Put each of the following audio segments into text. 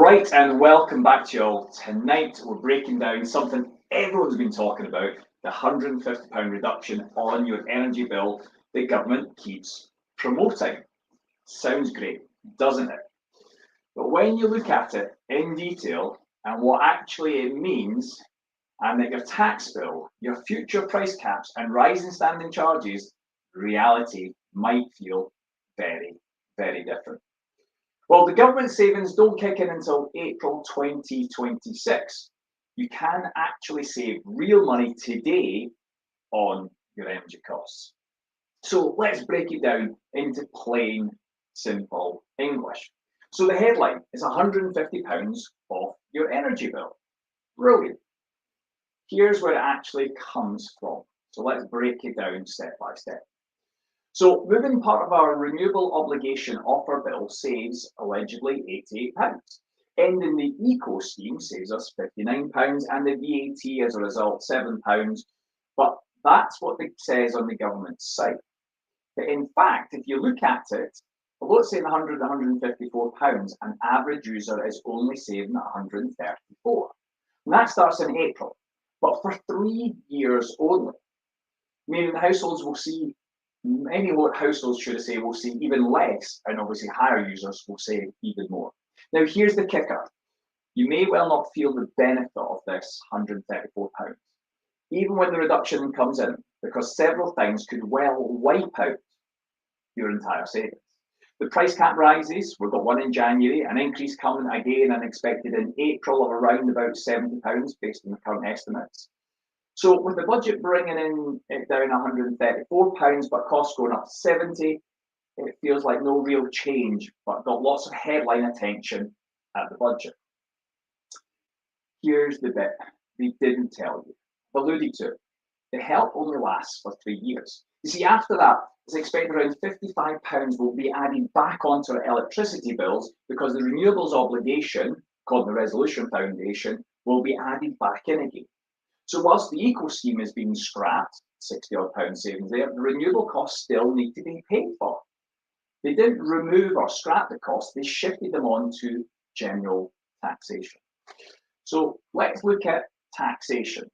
Right, and welcome back to you all. Tonight we're breaking down something everyone's been talking about, the £150 reduction on your energy bill the government keeps promoting. Sounds great, doesn't it? But when you look at it in detail and what actually it means, and that your tax bill, your future price caps and rising standing charges, reality might feel very, very different. Well, the government savings don't kick in until April 2026. You can actually save real money today on your energy costs. So let's break it down into plain, simple English. So the headline is £150 off your energy bill. Brilliant. Here's where it actually comes from. So let's break it down step by step. So moving part of our renewable obligation off our bill saves allegedly £88. Ending the eco scheme saves us £59 and the VAT as a result £7. But that's what it says on the government's site. But in fact, if you look at it, although it's saying £100, £154, an average user is only saving £134. And that starts in April, but for 3 years only. Meaning the households will see, many households should I say, will see even less, and obviously higher users will save even more. Now here's the kicker. You may well not feel the benefit of this £134, even when the reduction comes in, because several things could well wipe out your entire savings. The price cap rises, we've got one in January, an increase coming again and expected in April of around about £70 based on the current estimates. So with the budget bringing in it down £134, but costs going up 70, it feels like no real change, but got lots of headline attention at the budget. Here's the bit they didn't tell you, alluded to. The help only lasts for 3 years. You see, after that, it's expected around £55 will be added back onto our electricity bills because the renewables obligation, called the Resolution Foundation, will be added back in again. So whilst the eco scheme is being scrapped, £60 savings there, the renewable costs still need to be paid for. They didn't remove or scrap the costs, they shifted them on to general taxation. So let's look at taxation.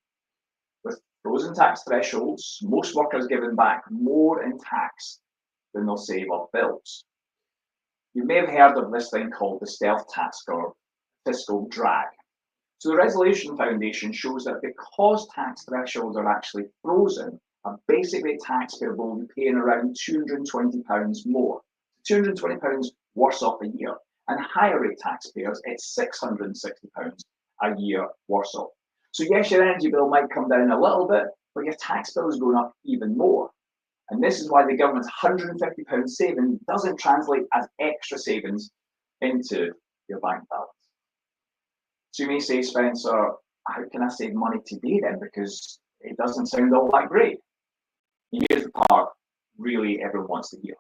With frozen tax thresholds, most workers given back more in tax than they'll save off bills. You may have heard of this thing called the stealth tax or fiscal drag. So the Resolution Foundation shows that because tax thresholds are actually frozen, a basic rate taxpayer will be paying around £220 more, £220 worse off a year, and higher rate taxpayers, it's £660 a year worse off. So yes, your energy bill might come down a little bit, but your tax bill is going up even more. And this is why the government's £150 saving doesn't translate as extra savings into your bank balance. So you may say, Spencer, how can I save money today then? Because it doesn't sound all that great. And here's the part really everyone wants to hear.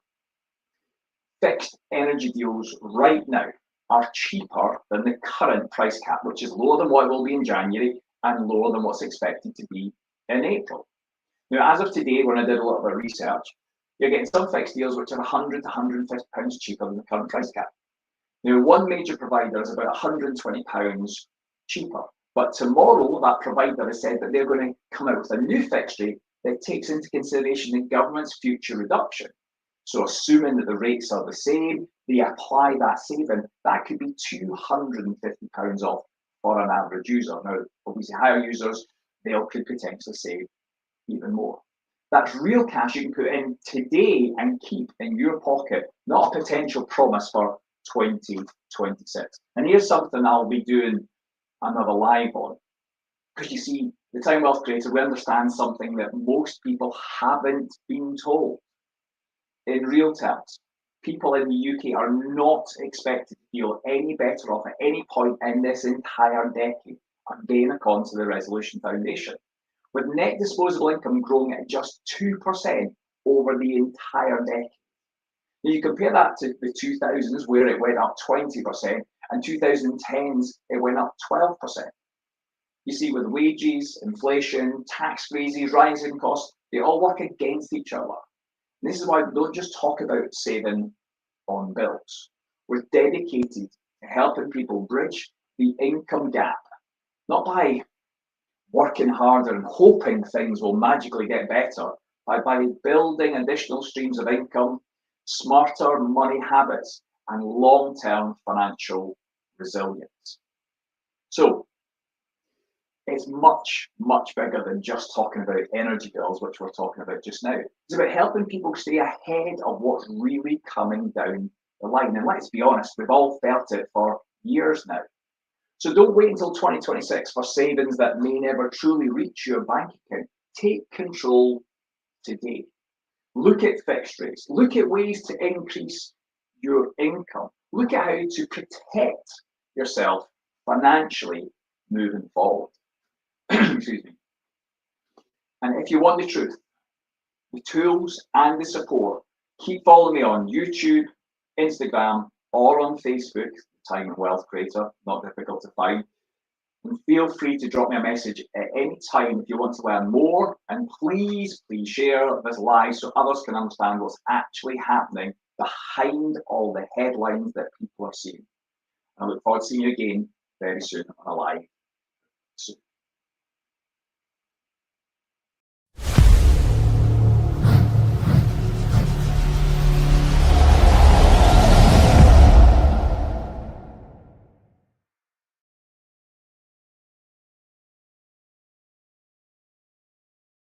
Fixed energy deals right now are cheaper than the current price cap, which is lower than what it will be in January and lower than what's expected to be in April. Now, as of today, when I did a little bit of research, you're getting some fixed deals which are £100 to £150 cheaper than the current price cap. Now, one major provider is about £120 cheaper, but tomorrow that provider has said that they're going to come out with a new fixed rate that takes into consideration the government's future reduction. So assuming that the rates are the same, they apply that saving, that could be £250 off for an average user. Now, obviously higher users, they could potentially save even more. That's real cash you can put in today and keep in your pocket, not a potential promise for 2026. And here's something I'll be doing another live on. Because you see, the Time Wealth Creator, we understand something that most people haven't been told. In real terms, people in the UK are not expected to feel any better off at any point in this entire decade, again according to the Resolution Foundation, with net disposable income growing at just 2% over the entire decade. Now you compare that to the 2000s where it went up 20% and 2010s it went up 12%. You see, with wages, inflation, tax freezes, rising costs, they all work against each other. This is why we don't just talk about saving on bills. We're dedicated helping people bridge the income gap, not by working harder and hoping things will magically get better, but by building additional streams of income, smarter money habits, and long-term financial resilience. So it's much, much bigger than just talking about energy bills, which we're talking about just now. It's about helping people stay ahead of what's really coming down the line. And let's be honest, we've all felt it for years now. So don't wait until 2026 for savings that may never truly reach your bank account. Take control today. Look at fixed rates. Look at ways to increase your income. Look at how to protect yourself financially moving forward. Excuse me. And if you want the truth, the tools and the support, keep following me on YouTube, Instagram, or on Facebook, Time and Wealth Creator, not difficult to find. And feel free to drop me a message at any time if you want to learn more. And please share this live so others can understand what's actually happening behind all the headlines that people are seeing. I look forward to seeing you again very soon on a live